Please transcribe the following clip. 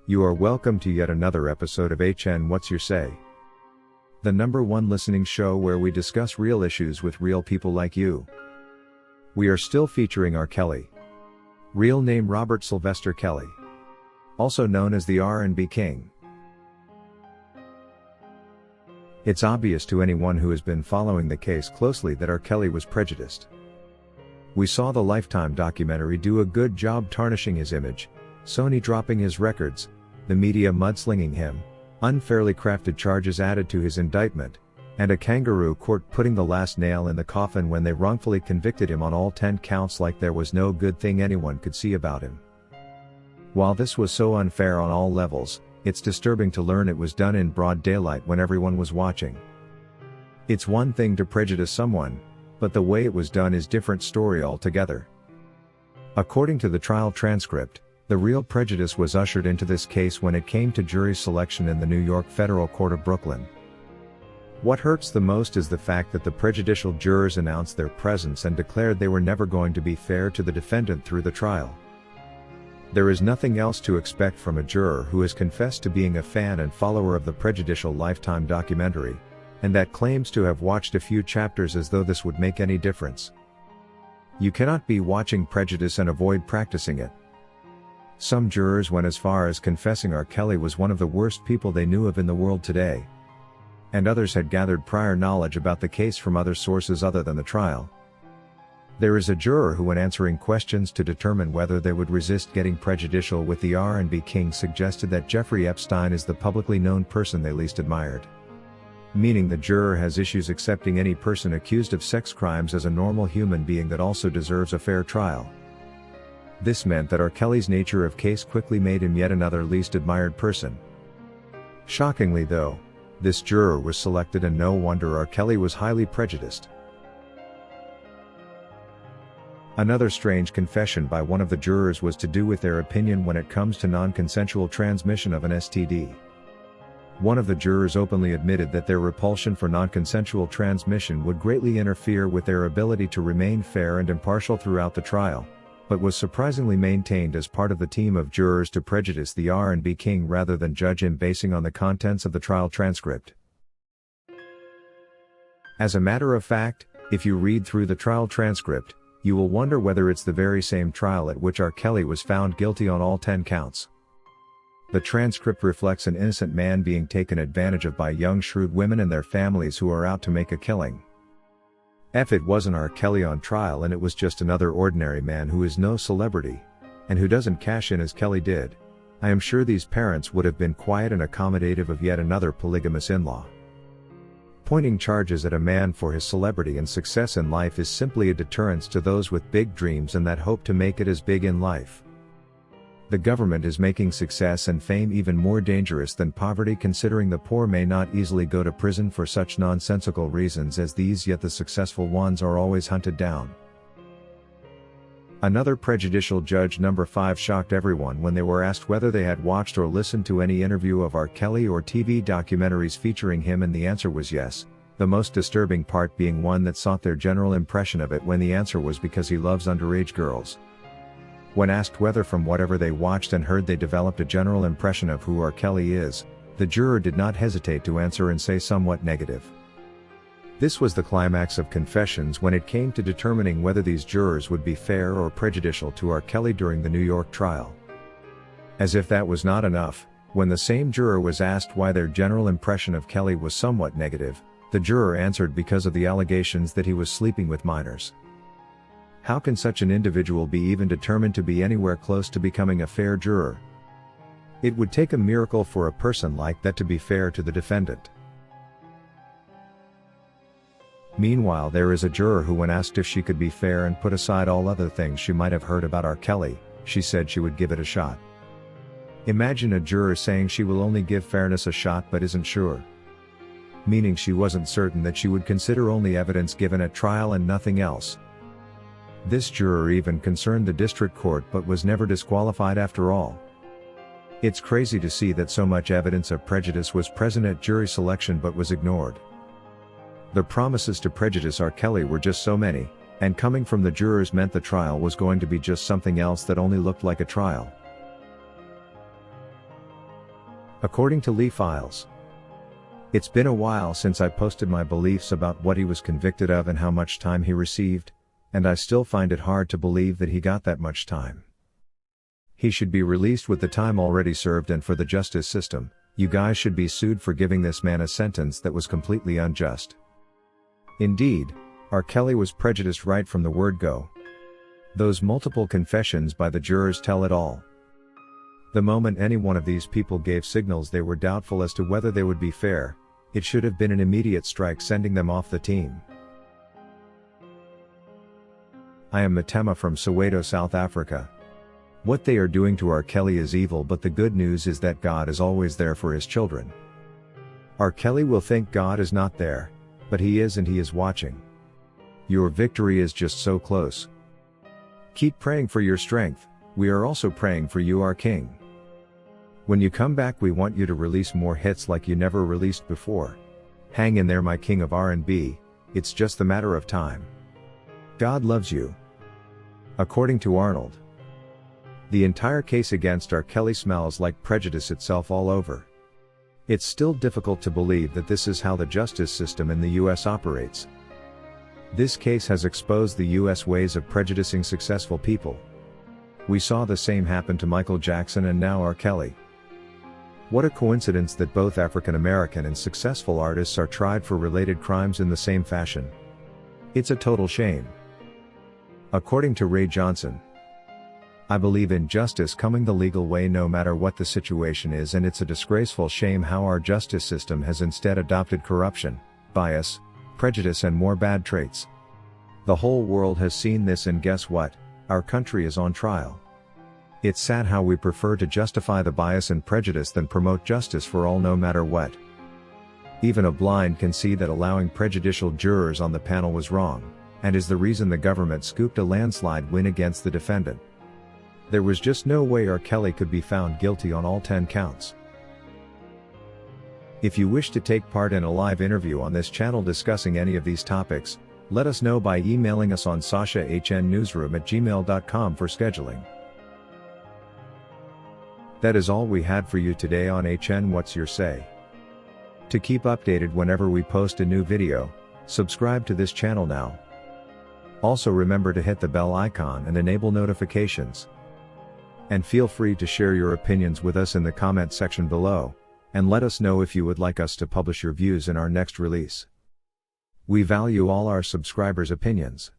You are welcome to yet another episode of HN What's Your Say? The #1 listening show where we discuss real issues with real people like you. We are still featuring R. Kelly. Real name Robert Sylvester Kelly. Also known as the R&B King. It's obvious to anyone who has been following the case closely that R. Kelly was prejudiced. We saw the Lifetime documentary do a good job tarnishing his image, Sony dropping his records, the media mudslinging him, unfairly crafted charges added to his indictment, and a kangaroo court putting the last nail in the coffin when they wrongfully convicted him on all 10 counts like there was no good thing anyone could see about him. While this was so unfair on all levels, it's disturbing to learn it was done in broad daylight when everyone was watching. It's one thing to prejudice someone, but the way it was done is different story altogether. According to the trial transcript, the real prejudice was ushered into this case when it came to jury selection in the New York Federal Court of Brooklyn. What hurts the most is the fact that the prejudicial jurors announced their presence and declared they were never going to be fair to the defendant through the trial. There is nothing else to expect from a juror who has confessed to being a fan and follower of the prejudicial Lifetime documentary, and that claims to have watched a few chapters as though this would make any difference. You cannot be watching Prejudice and avoid practicing it. Some jurors went as far as confessing R. Kelly was one of the worst people they knew of in the world today. And others had gathered prior knowledge about the case from other sources other than the trial. There is a juror who, when answering questions to determine whether they would resist getting prejudicial with the R&B King, suggested that Jeffrey Epstein is the publicly known person they least admired. Meaning the juror has issues accepting any person accused of sex crimes as a normal human being that also deserves a fair trial. This meant that R. Kelly's nature of case quickly made him yet another least admired person. Shockingly though, this juror was selected, and no wonder R. Kelly was highly prejudiced. Another strange confession by one of the jurors was to do with their opinion when it comes to non-consensual transmission of an STD. One of the jurors openly admitted that their repulsion for non-consensual transmission would greatly interfere with their ability to remain fair and impartial throughout the trial, but was surprisingly maintained as part of the team of jurors to prejudice the R&B King rather than judge him basing on the contents of the trial transcript. As a matter of fact, if you read through the trial transcript, you will wonder whether it's the very same trial at which R. Kelly was found guilty on all 10 counts. The transcript reflects an innocent man being taken advantage of by young shrewd women and their families who are out to make a killing. If it wasn't R. Kelly on trial and it was just another ordinary man who is no celebrity, and who doesn't cash in as Kelly did, I am sure these parents would have been quiet and accommodative of yet another polygamous in-law. Pointing charges at a man for his celebrity and success in life is simply a deterrence to those with big dreams and that hope to make it as big in life. The government is making success and fame even more dangerous than poverty, considering the poor may not easily go to prison for such nonsensical reasons as these, yet the successful ones are always hunted down. Another prejudicial judge, #5, shocked everyone when they were asked whether they had watched or listened to any interview of R. Kelly or TV documentaries featuring him, and the answer was yes, the most disturbing part being one that sought their general impression of it when the answer was because he loves underage girls. When asked whether from whatever they watched and heard they developed a general impression of who R. Kelly is, the juror did not hesitate to answer and say somewhat negative. This was the climax of confessions when it came to determining whether these jurors would be fair or prejudicial to R. Kelly during the New York trial. As if that was not enough, when the same juror was asked why their general impression of Kelly was somewhat negative, the juror answered because of the allegations that he was sleeping with minors. How can such an individual be even determined to be anywhere close to becoming a fair juror? It would take a miracle for a person like that to be fair to the defendant. Meanwhile, there is a juror who, when asked if she could be fair and put aside all other things she might have heard about R. Kelly, she said she would give it a shot. Imagine a juror saying she will only give fairness a shot but isn't sure. Meaning she wasn't certain that she would consider only evidence given at trial and nothing else. This juror even concerned the district court but was never disqualified after all. It's crazy to see that so much evidence of prejudice was present at jury selection but was ignored. The promises to prejudice R. Kelly were just so many, and coming from the jurors meant the trial was going to be just something else that only looked like a trial. According to LEEE files. It's been a while since I posted my beliefs about what he was convicted of and how much time he received, and I still find it hard to believe that he got that much time. He should be released with the time already served, and for the justice system, you guys should be sued for giving this man a sentence that was completely unjust. Indeed, R. Kelly was prejudiced right from the word go. Those multiple confessions by the jurors tell it all. The moment any one of these people gave signals they were doubtful as to whether they would be fair, it should have been an immediate strike sending them off the team. I am Matema from Soweto, South Africa. What they are doing to R. Kelly is evil, but the good news is that God is always there for his children. R. Kelly will think God is not there, but he is, and he is watching. Your victory is just so close. Keep praying for your strength. We are also praying for you, our King. When you come back, we want you to release more hits like you never released before. Hang in there, my king of R&B, it's just a matter of time. God loves you. According to Arnold. The entire case against R. Kelly smells like prejudice itself all over. It's still difficult to believe that this is how the justice system in the US operates. This case has exposed the US ways of prejudicing successful people. We saw the same happen to Michael Jackson and now R. Kelly. What a coincidence that both African American and successful artists are tried for related crimes in the same fashion. It's a total shame. According to Ray Johnson, I believe in justice coming the legal way no matter what the situation is, and it's a disgraceful shame how our justice system has instead adopted corruption, bias, prejudice and more bad traits. The whole world has seen this, and guess what? Our country is on trial. It's sad how we prefer to justify the bias and prejudice than promote justice for all no matter what. Even a blind can see that allowing prejudicial jurors on the panel was wrong, and is the reason the government scooped a landslide win against the defendant. There was just no way R. Kelly could be found guilty on all 10 counts. If you wish to take part in a live interview on this channel discussing any of these topics, let us know by emailing us on sashahnnewsroom@gmail.com for scheduling. That is all we had for you today on HN What's Your Say? To keep updated whenever we post a new video, subscribe to this channel now. Also remember to hit the bell icon and enable notifications. And feel free to share your opinions with us in the comment section below, and let us know if you would like us to publish your views in our next release. We value all our subscribers' opinions.